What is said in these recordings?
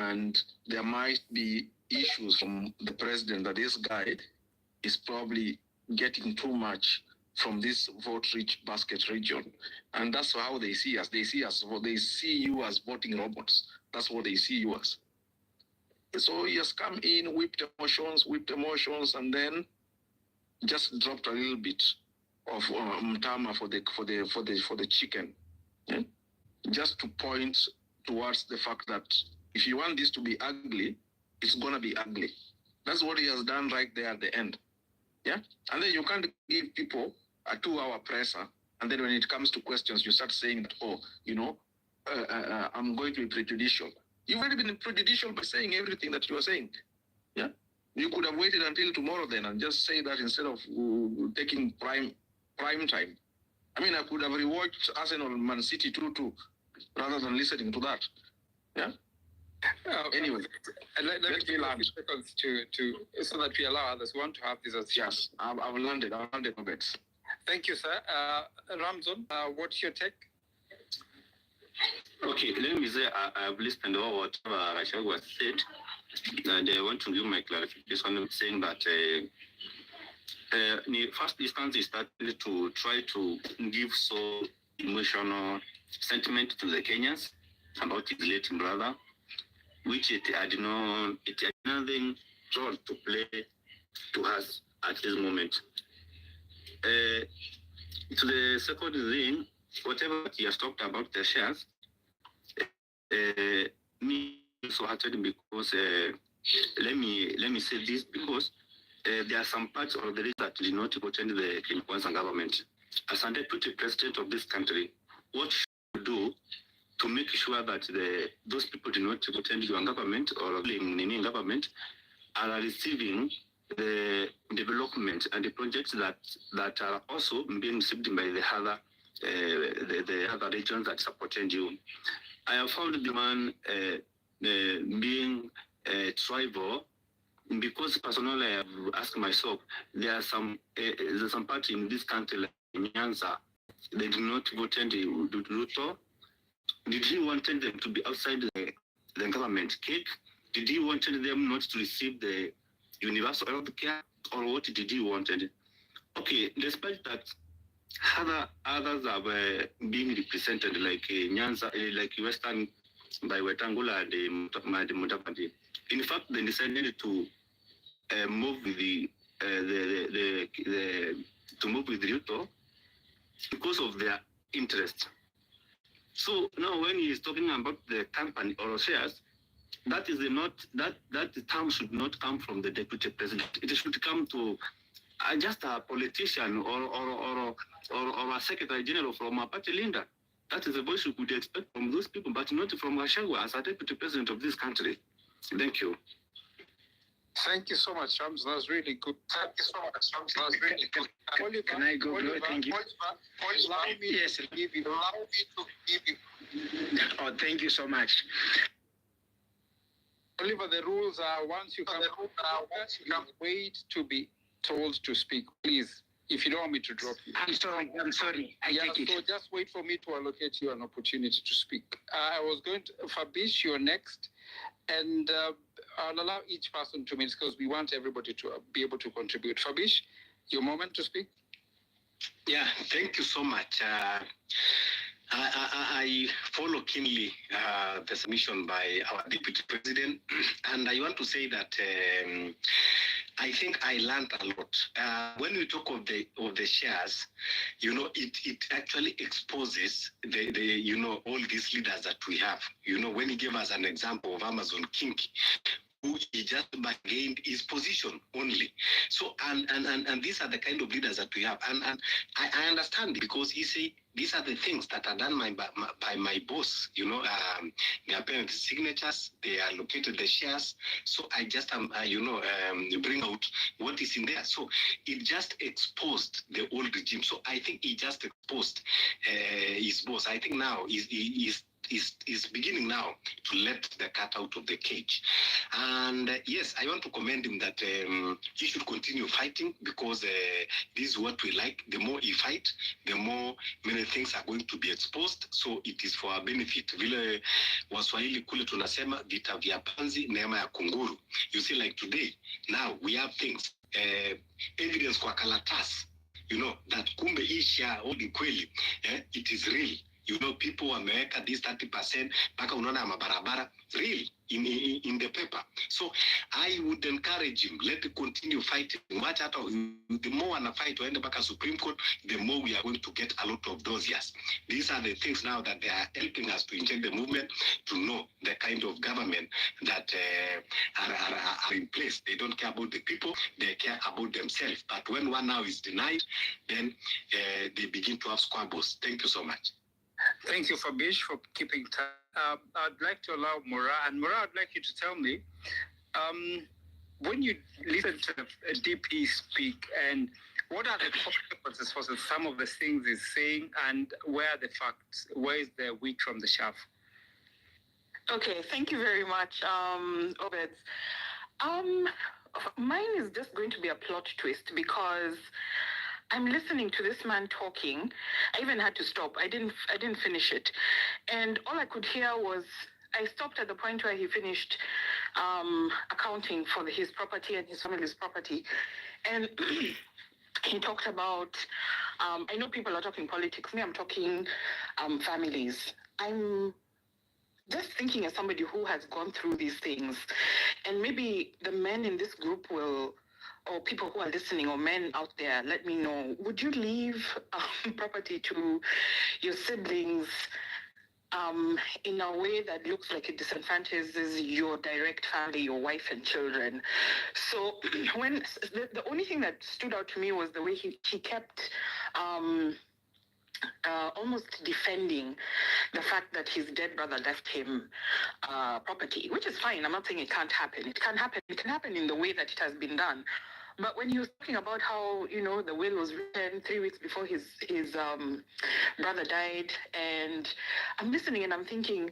and there might be issues from the president that this guy is probably getting too much from this vote-rich basket region. And that's how they see us. They see you as voting robots. That's what they see you as. So he has come in, whipped emotions, and then just dropped a little bit of mtama for the chicken, yeah? Just to point towards the fact that if you want this to be ugly, it's gonna be ugly. That's what he has done right there at the end, yeah. And then you can't give people a 2-hour presser, and then when it comes to questions, you start saying that, oh, I'm going to be prejudicial. You've already been prejudicial by saying everything that you are saying. Yeah, you could have waited until tomorrow then and just say that instead of taking prime time. I mean, I could have rewatched Arsenal Man City 2-2 rather than listening to that. Yeah. Anyway, let me give you seconds to so that we allow others who want to have this as yes. I've landed my bets. Thank you, sir. Ramzan, what's your take? Okay, let me say I've listened to what Gachagua said, and I want to give my clarification saying that in the first instance, he started to try to give so emotional sentiment to the Kenyans about his late brother, which it had nothing role to play to us at this moment. To the second thing, whatever he has talked about the shares, me so hearted because let me say this because there are some parts of the list that did not attend the Kwanza government. As a deputy president of this country, what should you do to make sure that those people do not attend your government or in government are receiving the development and the projects that are also being received by the other regions that supported you. I have found the man being tribal because personally I have asked myself, there's some party in this country like Nyanza, they do not vote in Ruto. Did he want them to be outside the government cake? Did he want them not to receive the universal health care, or what did he want? Okay, despite that, others are being represented like Nyanza, like Western by Wetangula and Mudavadi. In fact, they decided to move with Ruto because of their interest. So now, when he is talking about the company or shares, that is that term should not come from the deputy president. It should come to just a politician or a secretary general from a party leader. That is the voice we could expect from those people, but not from Gachagua as a deputy president of this country. Thank you. Thank you so much, Shams. That was really good. Thank you so much, Shams. That was really good. Oliver, can I go? Oliver, thank you. Allow me to give you. Oh, thank you so much. Oliver, the rules are once you come, wait to be told to speak, please. If you don't want me to drop you. I'm sorry. I take it. So just wait for me to allocate you an opportunity to speak. I was going to, Fabish, you're next. And I'll allow each person 2 minutes because we want everybody to be able to contribute. Fabish, your moment to speak. Yeah, thank you so much. I follow keenly the submission by our deputy president, and I want to say that I think I learned a lot. When we talk of the shares, it actually exposes the all these leaders that we have. When he gave us an example of Amazon King, who he just bargained his position only. So and these are the kind of leaders that we have, and I understand because he say these are the things that are done by my boss. They are paying the signatures, they allocated the shares. So I just bring out what is in there. So it just exposed the old regime. So I think he just exposed his boss. I think now he's is beginning now to let the cat out of the cage. And yes, I want to commend him that he should continue fighting, because this is what we like. The more he fight, the more many things are going to be exposed. So it is for our benefit. Vile Waswahili kule tunasema vita vya panzi neema ya kunguru. You see, like today, now we have things, evidence kwa karatasi, that kumbe isha odi kweli, it is real. People wameweka this 30% mpaka unaona mabarabara really in the paper. So I would encourage him, let him continue fighting. Much at all, the more and fight to end back at Supreme Court, the more we are going to get a lot of dossiers. These are the things now that they are helping us to inject the movement, to know the kind of government that are in place. They don't care about the people, they care about themselves. But when one now is denied, then they begin to have squabbles. Thank you so much. Thank you, Fabish, for keeping time. I'd like to allow Mora, and Mora, I'd like you to tell me, when you listen to DP speak, and what are the consequences for some of the things he's saying, and where are the facts? Where is the wheat from the chaff? Okay, thank you very much, Obed. Mine is just going to be a plot twist, because I'm listening to this man talking. I even had to stop. I didn't finish it. And all I could hear was, I stopped at the point where he finished accounting for his property and his family's property. And he talked about, I know people are talking politics. Me, I'm talking families. I'm just thinking as somebody who has gone through these things. And maybe the men in this group will, or people who are listening, or men out there, let me know, would you leave property to your siblings in a way that looks like it disenfranchises your direct family, your wife and children? So when the only thing that stood out to me was the way he kept almost defending the fact that his dead brother left him property, which is fine. I'm not saying it can't happen. It can happen. It can happen in the way that it has been done. But when he was talking about how, the will was written 3 weeks before his brother died, and I'm listening and I'm thinking,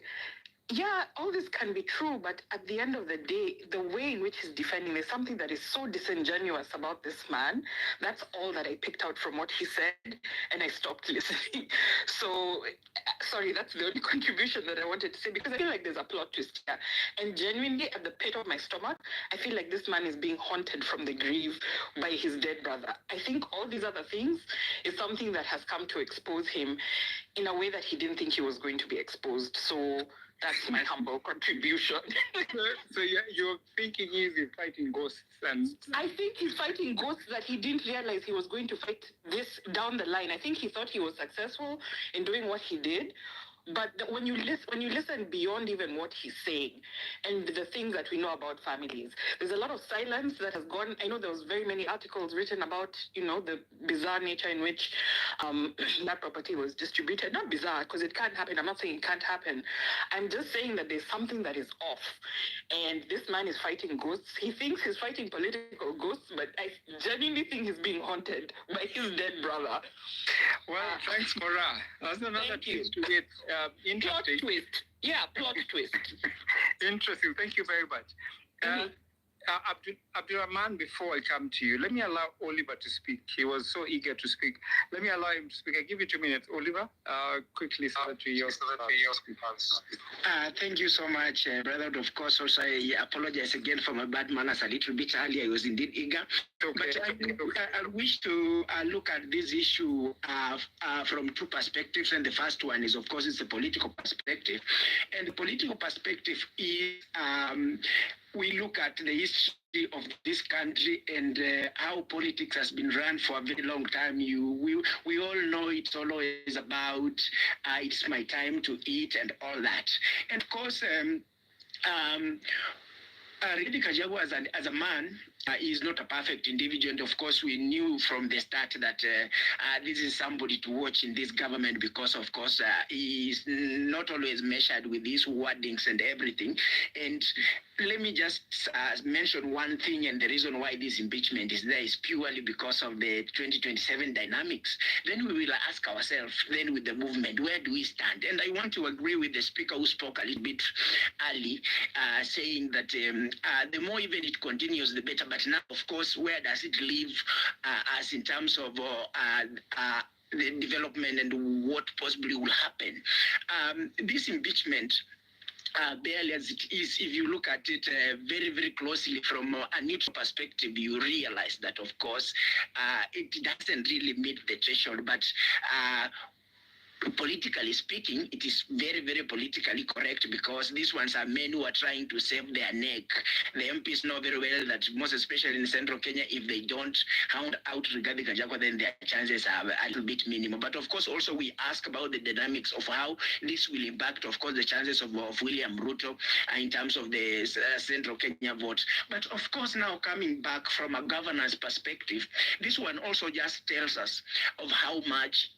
yeah, all this can be true, but at the end of the day, the way in which he's defending is something that is so disingenuous about this man. That's all that I picked out from what he said, and I stopped listening. So, sorry, that's the only contribution that I wanted to say, because I feel like there's a plot twist here. And genuinely, at the pit of my stomach, I feel like this man is being haunted from the grave by his dead brother. I think all these other things is something that has come to expose him in a way that he didn't think he was going to be exposed. So that's my humble contribution. So you're thinking he's fighting ghosts, and I think he's fighting ghosts that he didn't realize he was going to fight this down the line. I think he thought he was successful in doing what he did. But when you listen beyond even what he's saying and the things that we know about families, there's a lot of silence that has gone. I know there was very many articles written about, the bizarre nature in which that property was distributed. Not bizarre, because it can't happen. I'm not saying it can't happen. I'm just saying that there's something that is off. And this man is fighting ghosts. He thinks he's fighting political ghosts, but I genuinely think he's being haunted by his dead brother. Well, thanks, Mora. That's another twist to it. Interesting. Plot twist. Yeah, plot twist. Interesting. Thank you very much. Abdurrahman, before I come to you, let me allow Oliver to speak. He was so eager to speak. Let me allow him to speak. I give you 2 minutes. Oliver, quickly start to your Thank you so much, brother. Of course, also I apologize again for my bad manners a little bit earlier. I was indeed eager. Okay. But I wish to look at this issue from two perspectives. And the first one is, of course, it's the political perspective. And the political perspective is we look at the history of this country and how politics has been run for a very long time. We all know it's always about it's my time to eat and all that. And of course, Rigathi Gachagua as a man is not a perfect individual. And of course, we knew from the start that this is somebody to watch in this government because, of course, he is not always measured with these wordings and everything. And let me just mention one thing, and the reason why this impeachment is there is purely because of the 2027 dynamics. Then we will ask ourselves, then with the movement, where do we stand? And I want to agree with the speaker who spoke a little bit early, saying that the more even it continues, the better. But now, of course, where does it leave us in terms of the development and what possibly will happen? This impeachment, barely as it is, if you look at it very, very closely from a neutral perspective, you realize that, of course, it doesn't really meet the threshold. But politically speaking, it is very, very politically correct because these ones are men who are trying to save their neck. The MPs know very well that, most especially in central Kenya, if they don't hound out Rigathi Gachagua, then their chances are a little bit minimal. But of course, also we ask about the dynamics of how this will impact, of course, the chances of William Ruto in terms of the central Kenya vote. But of course, now coming back from a governance perspective, this one also just tells us of how much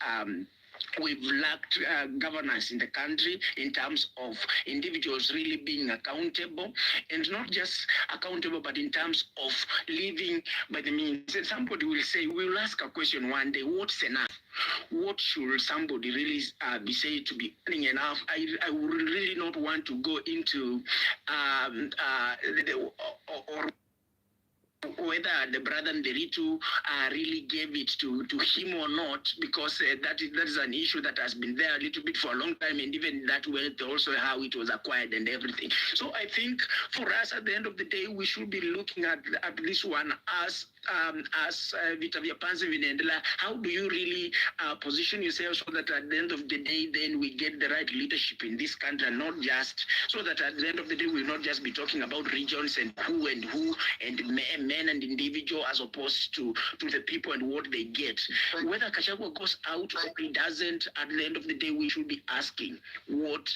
we've lacked governance in the country in terms of individuals really being accountable, and not just accountable, but in terms of living by the means. And somebody will say, we'll ask a question one day, what's enough? What should somebody really be said to be earning enough? I would really not want to go into or whether the brother and the Ritu really gave it to him or not, because that is an issue that has been there a little bit for a long time, and even that wealth also how it was acquired and everything. So I think for us at the end of the day, we should be looking at this one as Vita vya Panzi vinaendelea. How do you really position yourself so that at the end of the day, then we get the right leadership in this country, and not just so that at the end of the day, we'll not just be talking about regions and who and men and individual as opposed to the people and what they get. Whether Gachagua goes out or he doesn't, at the end of the day, we should be asking what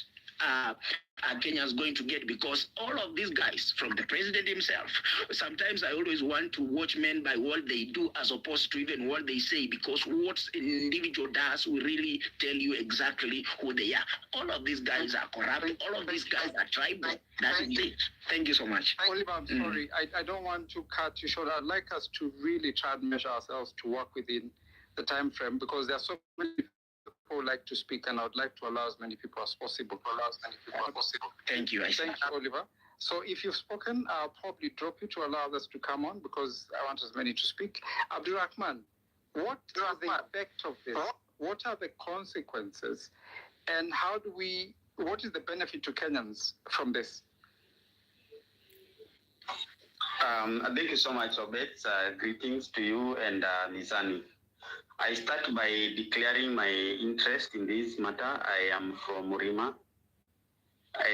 Kenya is going to get, because all of these guys, from the president himself, sometimes I always want to watch men by what they do as opposed to even what they say, because what an individual does will really tell you exactly who they are. All of these guys are corrupt. All of these guys are tribal. That is it. Thank you so much. Oliver, I'm sorry. I don't want to cut you short. I'd like us to really try and measure ourselves to work within the time frame, because there are so many people who like to speak, and I would like to allow as many people as possible. Thank you. Thank you, Oliver. So if you've spoken, I'll probably drop you to allow others to come on, because I want as many to speak. Abdurrahman, what is the effect of this? What are the consequences? And what is the benefit to Kenyans from this? Thank you so much, Obet. Greetings to you and Nizani. I start by declaring my interest in this matter. I am from Murima,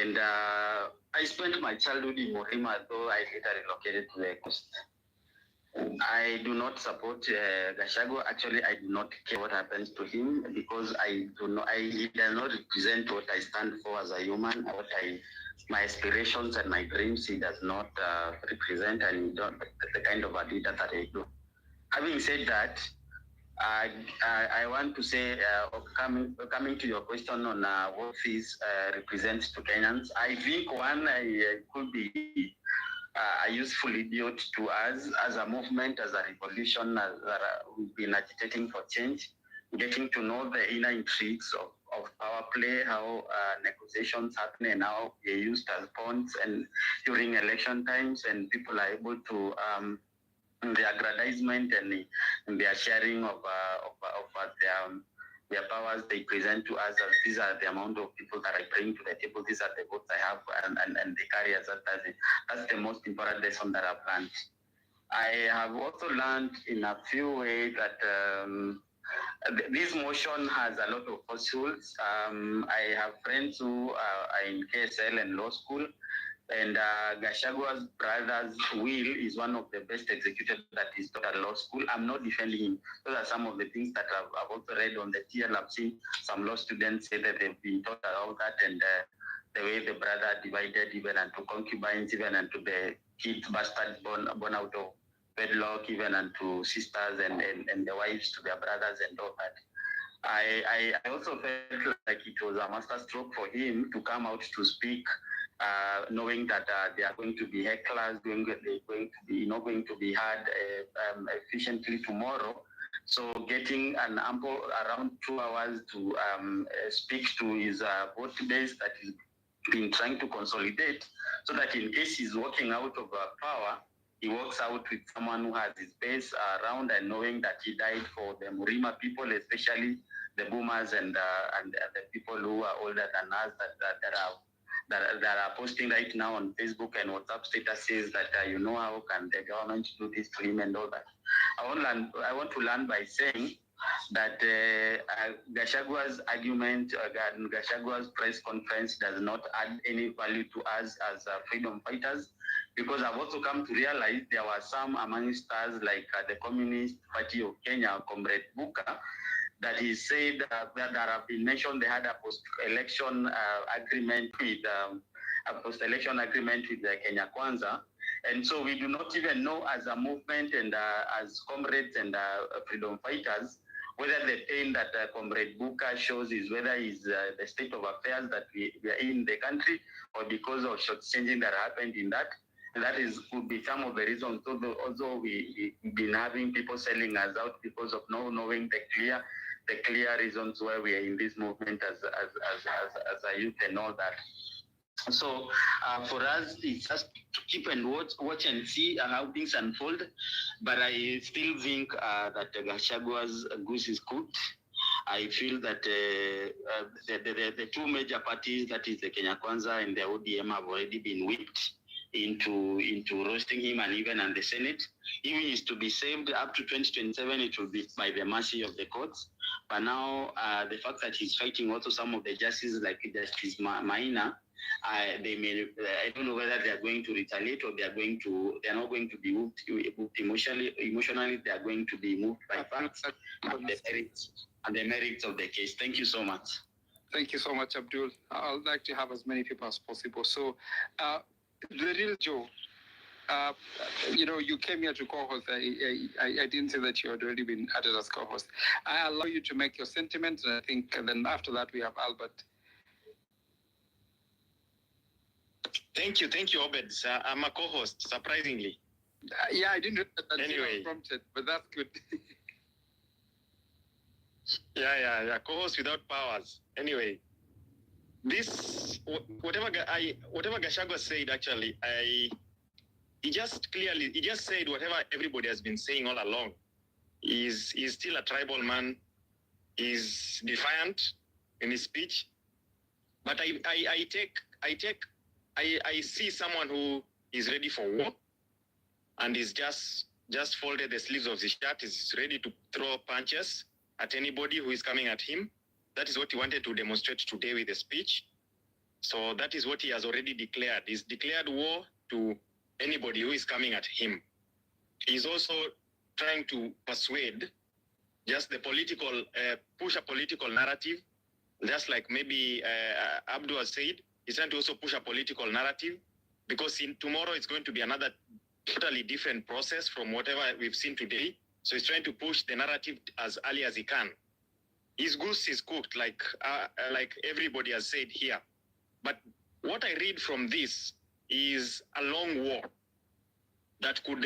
and I spent my childhood in Murima, though I later relocated to the coast. I do not support Gachagua. Actually, I do not care what happens to him, because he does not represent what I stand for as a human, my aspirations and my dreams. He does not represent, and the kind of a leader that I do. Having said that, I want to say, coming to your question on what this represents to Kenyans, I think one could be a useful idiot to us as a movement, as a revolution, we've been agitating for change, getting to know the inner intrigues of power play, how negotiations happen, and how they're used as pawns and during election times, and people are able to the aggrandizement and their sharing of their powers they present to us as these are the amount of people that I bring to the table, these are the votes I have, and they carry as that's the most important lesson that I've learned. I have also learned in a few ways that this motion has a lot of falsehoods. I have friends who are in KSL and law school, and Gachagua's brother's will is one of the best executed that is taught at law school. I'm not defending him. Those are some of the things that I've also read on the TL. I've seen some law students say that they've been taught about that, and the way the brother divided even into concubines, even into the kids, bastards born out of wedlock, even unto sisters and the wives to their brothers and all that. I also felt like it was a masterstroke for him to come out to speak, knowing that they are going to be hecklers, they're going to be not going to be heard efficiently tomorrow. So getting an ample around 2 hours to speak to his vote base that he's been trying to consolidate, so that in case he's walking out of power, he walks out with someone who has his base around and knowing that he died for the Murima people, especially the boomers and the people who are older than us that are posting right now on Facebook and WhatsApp statuses that how can the government do this to him and all that. I want to learn by saying that Gachagua's argument, Gachagua's press conference does not add any value to us as freedom fighters, because I've also come to realize there were some amongst us, like the Communist Party of Kenya, Comrade Buka, that he said that have been mentioned they had a post-election agreement with the Kenya Kwanza. And so we do not even know as a movement and as comrades and freedom fighters whether the pain that Comrade Buka shows is whether it's the state of affairs that we are in the country, or because of shortchanging that happened in that. And that could be some of the reasons. Also, we've been having people selling us out because of not knowing the clear reasons why we are in this movement as a youth and all that. So for us, it's just to keep and watch and see how things unfold. But I still think that Gachagua's goose is cooked. I feel that the two major parties, that is the Kenya Kwanza and the ODM, have already been whipped into roasting him, and even on the Senate. If he is to be saved up to 2027, it will be by the mercy of the courts. But now the fact that he's fighting also some of the justices, like Justice Maina, I don't know whether they are going to retaliate or they are not going to be moved emotionally. They are going to be moved by facts and the merits of the case. Thank you so much. Thank you so much, Abdul. I'd like to have as many people as possible. So, the real Joe, you came here to co-host. I didn't say that you had already been added as co-host. I allow you to make your sentiments, and I think then after that we have Albert. Thank you, Obed. I'm a co-host, surprisingly. Yeah, I didn't know that anyway. Prompted, but that's good. Yeah, co-host without powers. Anyway, this whatever Gachagua said, actually, he just said whatever everybody has been saying all along. He's still a tribal man. He's defiant in his speech. But I see someone who is ready for war, and is just folded the sleeves of his shirt. Is ready to throw punches at anybody who is coming at him. That is what he wanted to demonstrate today with the speech. So that is what he has already declared. He's declared war to anybody who is coming at him. He's also trying to persuade just the political, push a political narrative, just like maybe Abdul has said. He's trying to also push a political narrative, because tomorrow it's going to be another totally different process from whatever we've seen today. So he's trying to push the narrative as early as he can. His goose is cooked, like everybody has said here. But what I read from this is a long war that could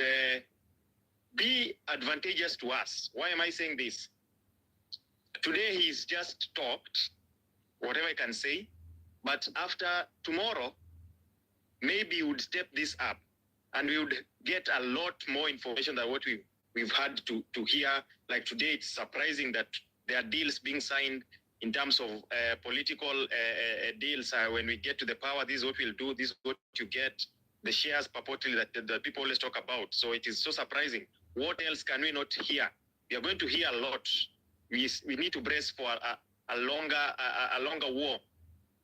be advantageous to us. Why am I saying this? Today he's just talked, whatever I can say, but after tomorrow, maybe he would step this up and we would get a lot more information than what we've had to hear. Like today, it's surprising that there are deals being signed in terms of political deals. When we get to the power, this is what we'll do, this is what you get, the shares purportedly that people always talk about. So it is so surprising. What else can we not hear? We are going to hear a lot. We need to brace for a longer war.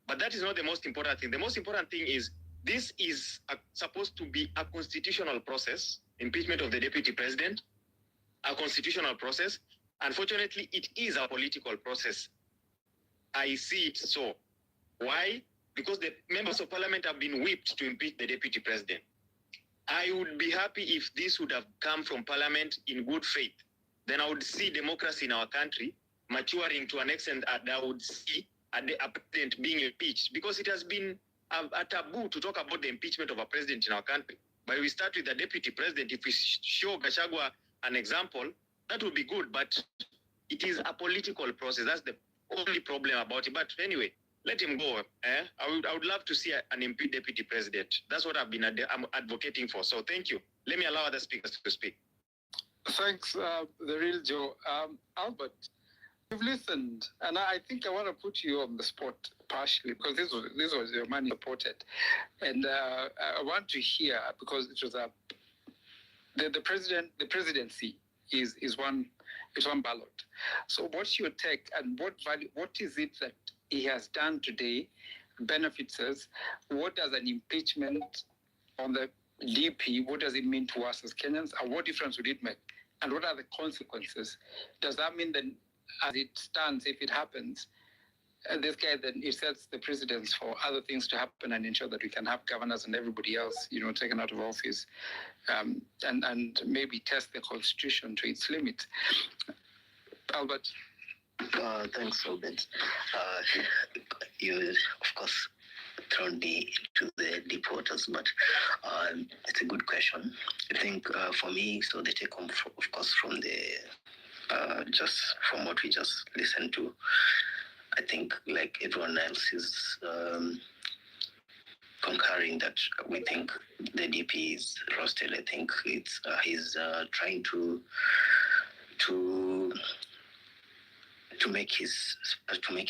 But that is not the most important thing. The most important thing is this is supposed to be a constitutional process, impeachment of the deputy president, a constitutional process. Unfortunately, it is a political process. I see it so. Why? Because the members of parliament have been whipped to impeach the deputy president. I would be happy if this would have come from Parliament in good faith. Then I would see democracy in our country maturing to an extent that I would see a president being impeached, because it has been a taboo to talk about the impeachment of a president in our country. But we start with the deputy president. If we show Gachagua an example, that would be good. But it is a political process. That's the only problem about it. But anyway, let him go. I would love to see an MP deputy president. That's what I'm advocating for. So thank you. Let me allow other speakers to speak. Thanks, the real Joe. Albert, you've listened, and I think I want to put you on the spot partially, because this was your man supported, and I want to hear, because it was the presidency is one ballot. So what's your take, and what is it that he has done today benefits us? What does an impeachment on the DP, what does it mean to us as Kenyans, and what difference would it make? And what are the consequences? Does that mean that, as it stands, if it happens, this guy then it sets the precedence for other things to happen and ensure that we can have governors and everybody else, taken out of office, and maybe test the constitution to its limit? Albert. Thanks, Albert. You, of course, thrown me into the deep waters, but it's a good question. I think for me, so the take home, of course, from the just from what we just listened to, I think like everyone else is concurring that we think the DP is roasted. I think it's he's trying to make his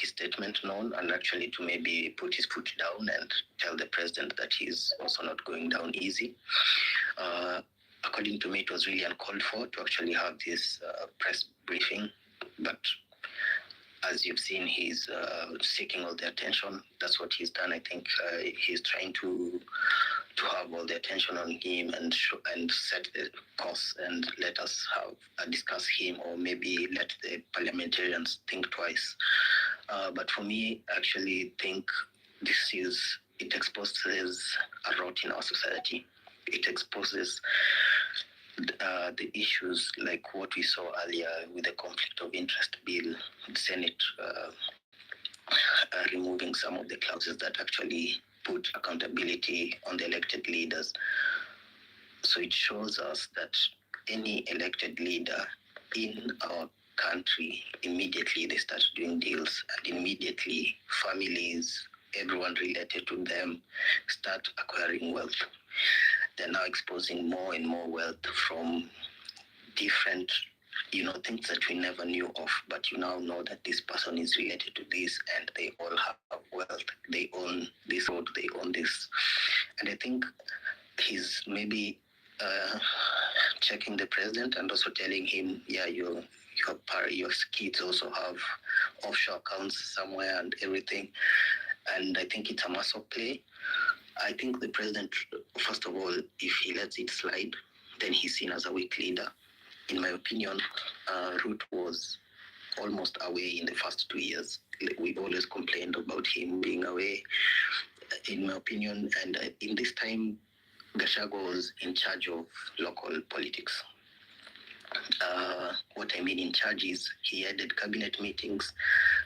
statement known, and actually to maybe put his foot down and tell the president that he's also not going down easy. According to me, it was really uncalled for to actually have this press briefing, but as you've seen, he's seeking all the attention. That's what he's done. I think he's trying to have all the attention on him and set the course and let us discuss him, or maybe let the parliamentarians think twice. But for me, I actually think it exposes a rot in our society. It exposes the issues like what we saw earlier with the conflict of interest bill, the Senate removing some of the clauses that actually put accountability on the elected leaders. So it shows us that any elected leader in our country, immediately they start doing deals, and immediately families, everyone related to them, start acquiring wealth. They're now exposing more and more wealth from different, things that we never knew of, but you now know that this person is related to this, and they all have wealth. They own this road, they own this. And I think he's maybe checking the president and also telling him, yeah, your kids also have offshore accounts somewhere and everything. And I think it's a muscle play. I think the president, first of all, if he lets it slide, then he's seen as a weak leader. In my opinion, Ruto was almost away in the first 2 years. We always complained about him being away, in my opinion. And in this time, Gachagua was in charge of local politics. What I mean in charge is he headed cabinet meetings.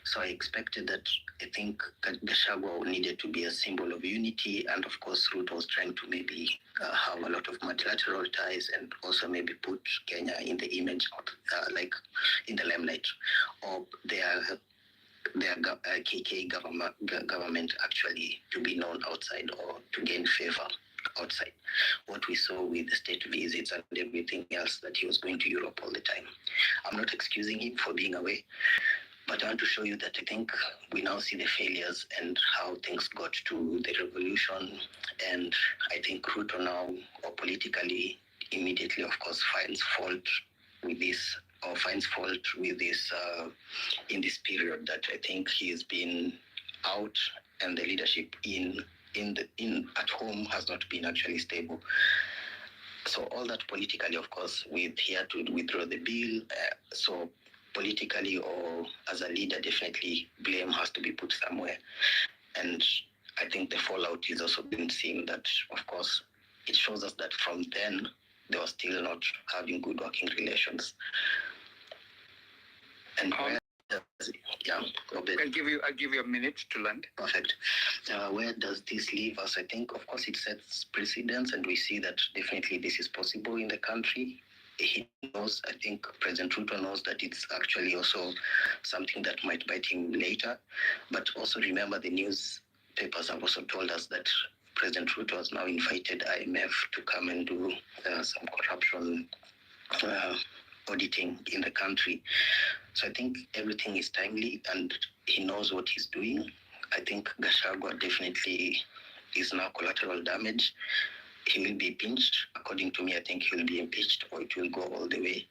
So I expected that. I think Gachagua needed to be a symbol of unity, and of course Ruto was trying to maybe have a lot of multilateral ties and also maybe put Kenya in the image of, like in the limelight, or their KK government actually to be known outside or to gain favor outside. What we saw with the state visits and everything else, that he was going to Europe all the time. I'm not excusing him for being away, but I want to show you that I think we now see the failures and how things got to the revolution. And I think Ruto now, or politically, immediately, of course, finds fault with this in this period that I think he's been out, and the leadership at home has not been actually stable. So all that politically, of course, he had to withdraw the bill. So politically or as a leader, definitely blame has to be put somewhere. And I think the fallout is also been seen that, of course, it shows us that from then, they were still not having good working relations. And I'll give you a minute to land. Perfect. Where does this leave us? I think, of course, it sets precedence, and we see that definitely this is possible in the country. He knows, I think President Ruto knows that it's actually also something that might bite him later. But also remember, the newspapers have also told us that President Ruto has now invited IMF to come and do some corruption auditing in the country. So I think everything is timely and he knows what he's doing. I think Gachagua definitely is now collateral damage. He will be pinched. According to me, I think he will be impeached, or it will go all the way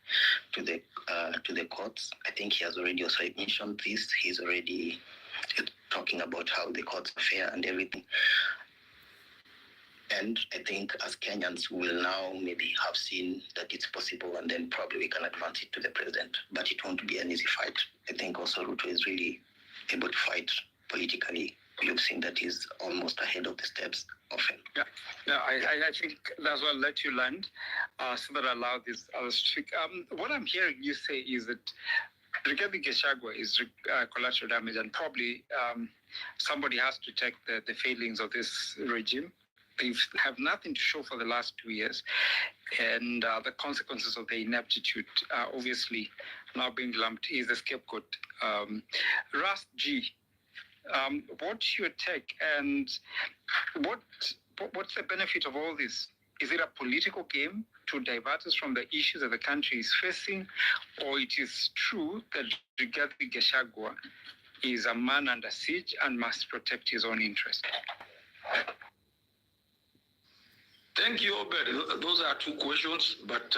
to the courts. I think he has already also mentioned this. He's already talking about how the courts are fair and everything. And I think as Kenyans, we will now maybe have seen that it's possible, and then probably we can advance it to the president. But it won't be an easy fight. I think also Ruto is really able to fight politically. You've seen that he's almost ahead of the steps often. I think that's what I'll let you land so that I allow this others to speak. What I'm hearing you say is that Rigathi Gachagua is collateral damage, and probably somebody has to take the failings of this regime. They have nothing to show for the last 2 years, and the consequences of their ineptitude obviously now being lumped is the scapegoat. Ras G, what's your take, and what's the benefit of all this? Is it a political game to divert us from the issues that the country is facing, or it is true that Rigathi Gachagua is a man under siege and must protect his own interest? Thank you, Obed. Those are two questions, but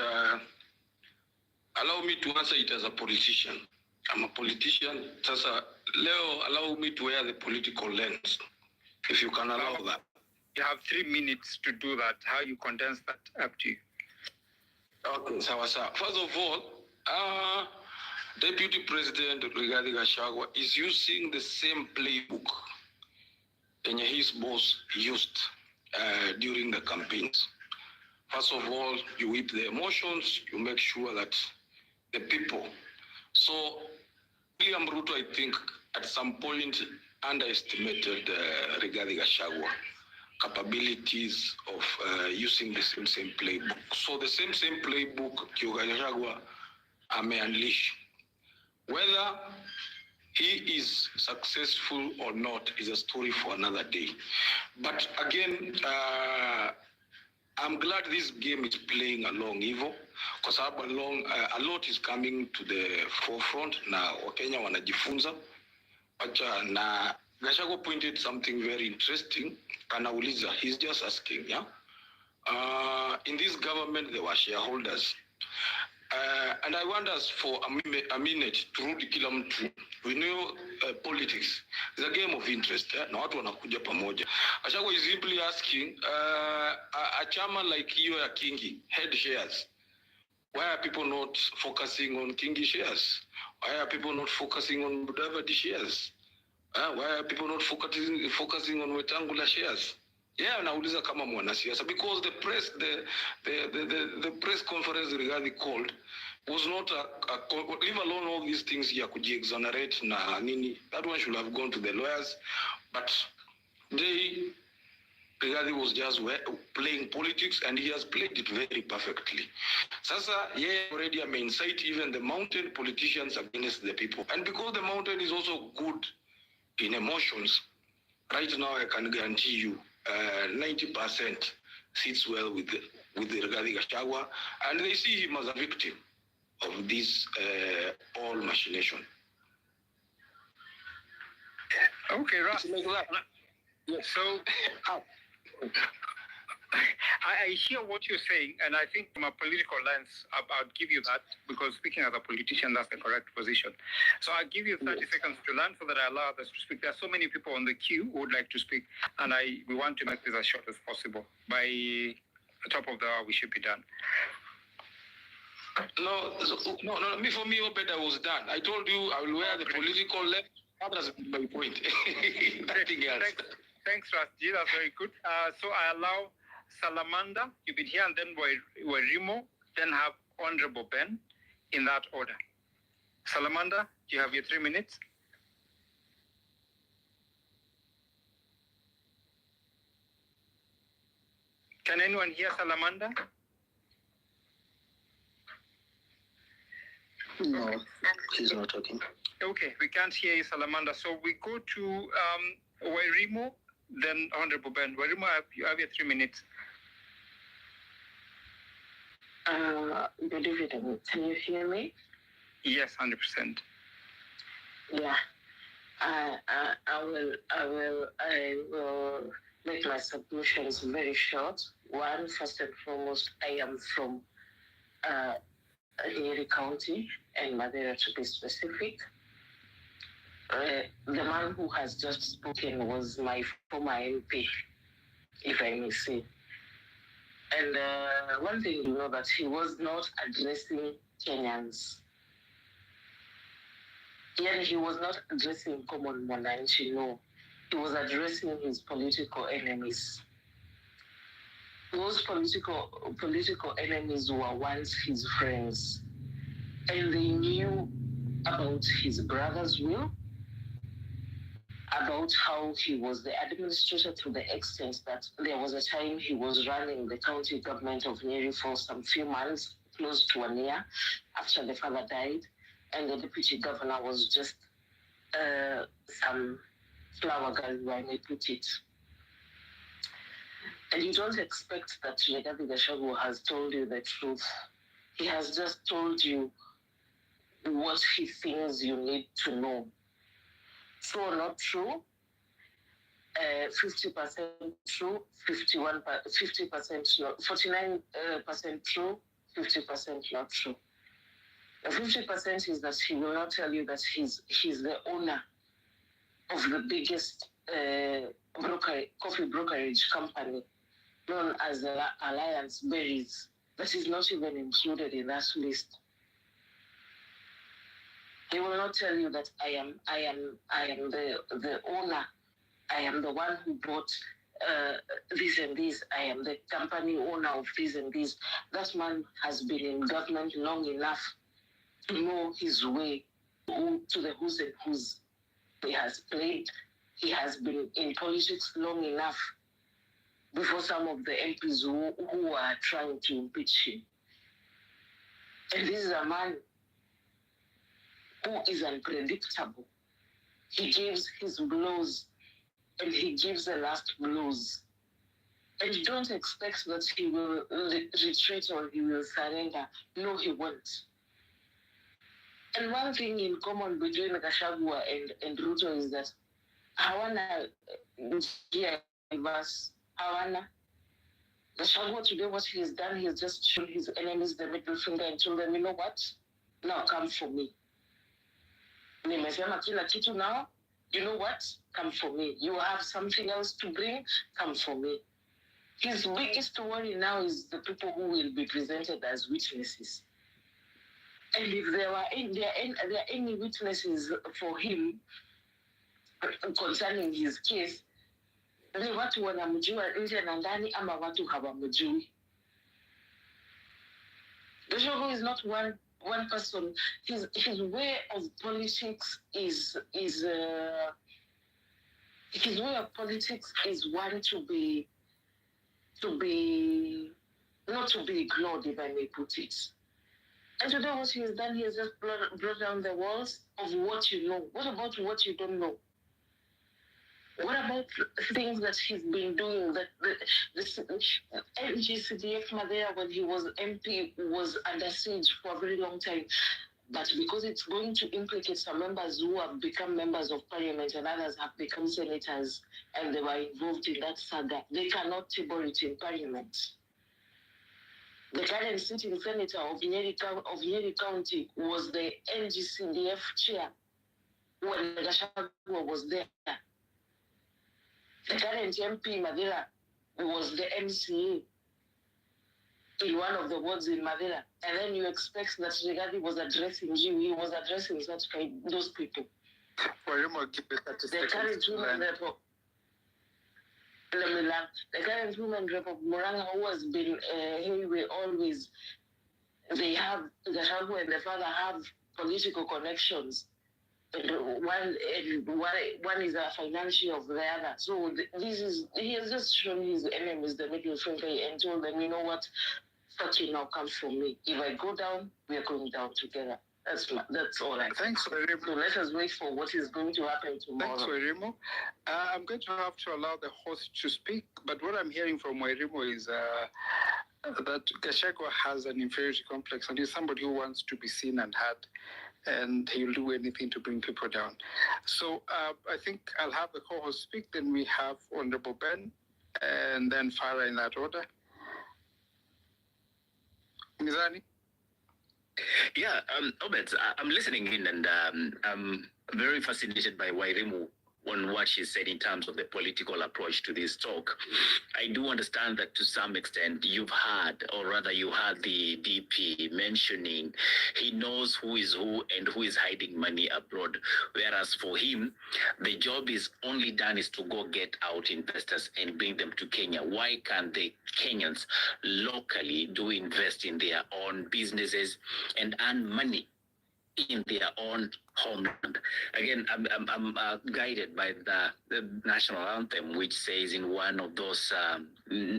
allow me to answer it as a politician. I'm a politician. Sasa, Leo, allow me to wear the political lens, if you can allow that. You have 3 minutes to do that. How you condense that, up to you. Okay, sawa. First of all, Deputy President Rigathi Gachagua is using the same playbook his boss used during the campaigns. First of all, you whip the emotions, you make sure that the people. So, William Ruto, I think, at some point underestimated Rigathi Gachagua capabilities of using the same playbook. So the same playbook Gachagua may unleash. Whether he is successful or not is a story for another day. But again, I'm glad this game is playing along evil, because a lot is coming to the forefront. Now, Wakenya wanajifunza. Na Gachagua pointed something very interesting. Kanauliza, he's just asking, yeah? In this government, there were shareholders. And I want us for a minute to rudi kila mtu. We know politics is a game of interest. Na watu wanakuja pamoja. Gachagua is simply asking, a chama like hiyo ya Kingi, head shares. Why are people not focusing on Kingi shares? Why are people not focusing on Mudavadi shares? Why are people not focusing on Wetangula shares? Yeah, nauliza kama mwanasiasa, because the press conference Rigathi called was not leave alone all these things ya kuji-exonerate na nini. That one should have gone to the lawyers, but Rigathi was just playing politics, and he has played it very perfectly. Sasa, already may incite even the mountain politicians against the people. And because the mountain is also good in emotions, right now I can guarantee you 90% sits well with the Rigathi Gachagua, and they see him as a victim of this all machination. Okay, Ras. So, I hear what you're saying, and I think from a political lens, I'll give you that, because speaking as a politician, that's the correct position. So I'll give you 30 seconds to learn so that I allow others to speak. There are so many people on the queue who would like to speak, and we want to make this as short as possible. By the top of the hour, we should be done. No, for me, Obed, I was done. I told you I will wear the political lens. That was my point. Nothing else. Thanks, Ras. That's very good. So I allow Salamander, you've been here, and then Wairimo, then have Honorable Ben, in that order. Salamander, you have your 3 minutes. Can anyone hear Salamander? No, he's not talking. Okay, we can't hear you, Salamander. So we go to Wairimo, then Honorable Ben. Wairimo, you have your 3 minutes. Good evening. Can you hear me? Yes, 100%. Yeah. I will make my submissions very short. One, first and foremost, I am from Nyeri County and Madeira, to be specific. The man who has just spoken was my former MP, if I may say. And one thing you know, that he was not addressing Kenyans. Yet he was not addressing common Mwananchi, no. He was addressing his political enemies. Those political enemies were once his friends. And they knew about his brother's will, about how he was the administrator, to the extent that there was a time he was running the county government of Nyeri for some few months, close to 1 year, after the father died, and the deputy governor was just some flower girl, if I may put it. And you don't expect that Rigathi Gachagua has told you the truth. He has just told you what he thinks you need to know. True or not true? 50% true, 50% not, 49% true, 50% not true. The 50% is that he will not tell you that he's the owner of the biggest coffee brokerage company known as the Alliance Berries, that is not even included in that list. He will not tell you that I am the owner. I am the one who bought this and this. I am the company owner of this and this. That man has been in government long enough to know his way to the who's and who's. He has played. He has been in politics long enough before some of the MPs who are trying to impeach him. And this is a man who is unpredictable. He gives his blows and he gives the last blows. And you don't expect that he will retreat or he will surrender. No, he won't. And one thing in common between Gachagua and Ruto is that hawana verse. Hawana. Gachagua today, what he has done, he has just shown his enemies the middle finger and told them, you know what? Now come for me. Nimesema kila kitu now. You know what? Come for me. You have something else to bring? Come for me. His biggest worry now is the people who will be presented as witnesses. And if there are any witnesses for him concerning his case, ni watu wanamjua nje na ndani ama watu hawamjui. Gachagua is not one person. His way of politics is his way of politics is one to be not to be ignored, if I may put it. And today what he has done, he has just brought down the walls of what you know. What about what you don't know? What about things that he's been doing? That the NGCDF Madeira, when he was MP, was under siege for a very long time. But because it's going to implicate some members who have become members of parliament and others have become senators and they were involved in that saga, they cannot table it in parliament. The current sitting senator of Nyeri County was the NGCDF chair when Gachagua was there. The current MP Madeira was the MCA in one of the wards in Madeira. And then you expect that Rigathi was addressing you. He was addressing those people. For him, I'll give it 30 the current woman, the current women rep of Moranga, who has been anyway, always, they have, Gachagua and the father have political connections. And one is a financial of the other. So he has just shown his enemies the middle finger and told them, you know what, such now comes from me. If I go down, we are going down together. That's all I think. Thanks, Wairimu. So let us wait for what is going to happen tomorrow. Thanks, Wairimu. I'm going to have to allow the host to speak, but what I'm hearing from Wairimu is that Gachagua has an inferiority complex and he's somebody who wants to be seen and heard, and he'll do anything to bring people down. So I think I'll have the co-host speak, then we have Honorable Ben, and then Farah in that order. Mizani? Yeah, Obed, I'm listening in, and I'm very fascinated by Wairimu on what she said in terms of the political approach to this talk. I do understand that to some extent you've heard, or rather you heard the DP mentioning he knows who is who and who is hiding money abroad, whereas for him, the job is only done is to go get out investors and bring them to Kenya. Why can't the Kenyans locally do invest in their own businesses and earn money in their own homeland? Again, I'm guided by the national anthem, which says in one of those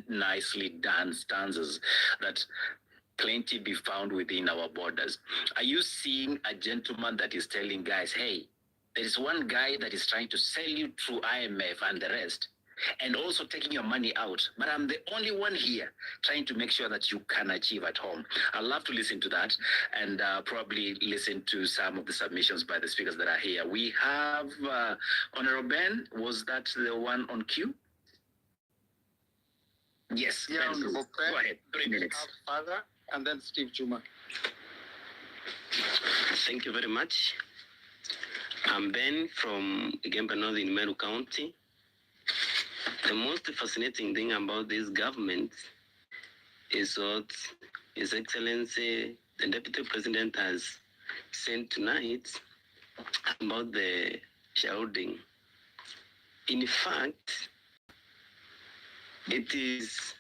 nicely done stanzas that plenty be found within our borders. Are you seeing a gentleman that is telling guys, hey, there is one guy that is trying to sell you through IMF and the rest, and also taking your money out, but I'm the only one here trying to make sure that you can achieve at home? I'd love to listen to that and probably listen to some of the submissions by the speakers that are here. We have Honorable Ben. Was that the one on queue? Yes. Yeah, Honorable Ben. Go ahead. 3 minutes. Father, and then Steve Juma. Thank you very much. I'm Ben from Gemba North in Meru County. The most fascinating thing about this government is what His Excellency, the Deputy President, has said tonight about the shareholding. In fact, it is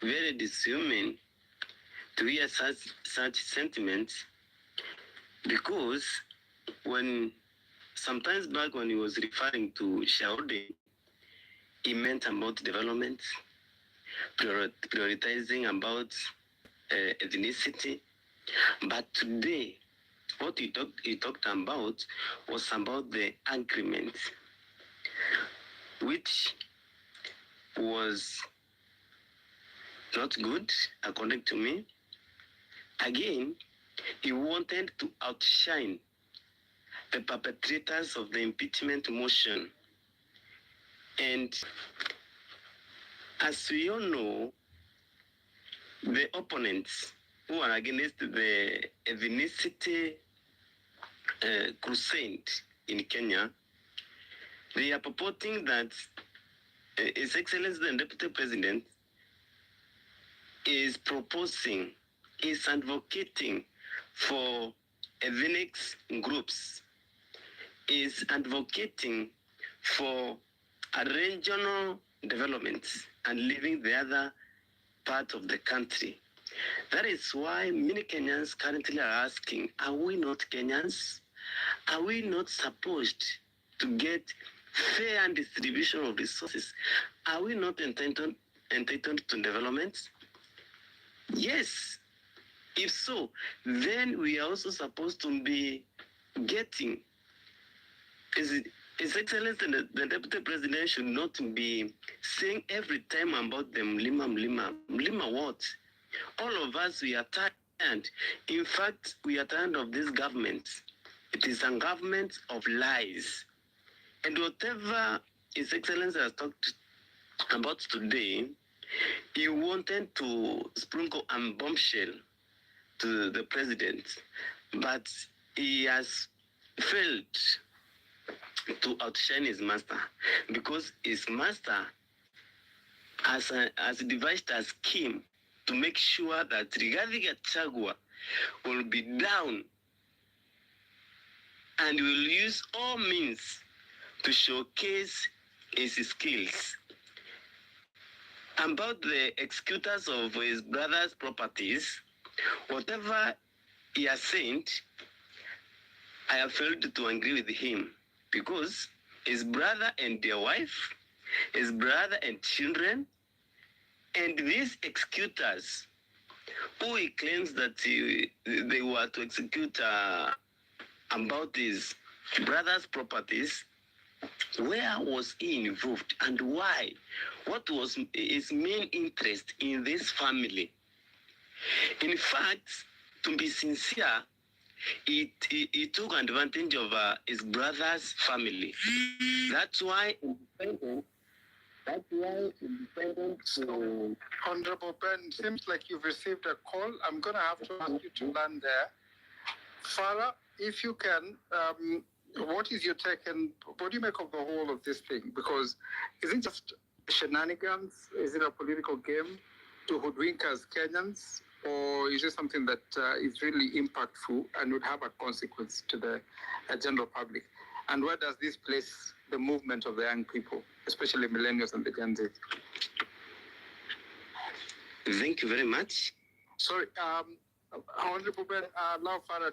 very dishuman to hear such sentiments, because when sometimes back when he was referring to shareholding, he meant about development, prioritizing about ethnicity. But today, what he talked about was about the agreement, which was not good, according to me. Again, he wanted to outshine the perpetrators of the impeachment motion. And as we all know, the opponents who are against the ethnicity crusade in Kenya, they are purporting that His Excellency the Deputy President is advocating for ethnic groups, is advocating for a regional development and leaving the other part of the country. That is why many Kenyans currently are asking, are we not Kenyans? Are we not supposed to get fair distribution of resources? Are we not entitled to development? Yes. If so, then we are also supposed to be getting. His Excellency, the Deputy President should not be saying every time about the Mlima. Mlima what? All of us, we are tired. In fact, we are tired of this government. It is a government of lies. And whatever His Excellency has talked about today, he wanted to sprinkle a bombshell to the president, but he has failed to outshine his master, because his master has devised a scheme to make sure that Rigathi Gachagua will be down and will use all means to showcase his skills. about the executors of his brother's properties, whatever he has said, I have failed to agree with him because his brother and their wife, his brother and children, and these executors who he claims that they were to execute about his brother's properties, where was he involved and why? What was his main interest in this family? In fact, to be sincere, he took advantage of his brother's family. That's why independent. Honorable Ben, seems like you've received a call. I'm going to have to ask you to land there. Farah, if you can, what is your take and what do you make of the whole of this thing? Because is it just shenanigans? Is it a political game to hoodwink us Kenyans? Or is it something that is really impactful and would have a consequence to the general public? And where does this place the movement of the young people, especially millennials and the Gen Z? Thank you very much. Sorry, Honorable Ben, allow Farah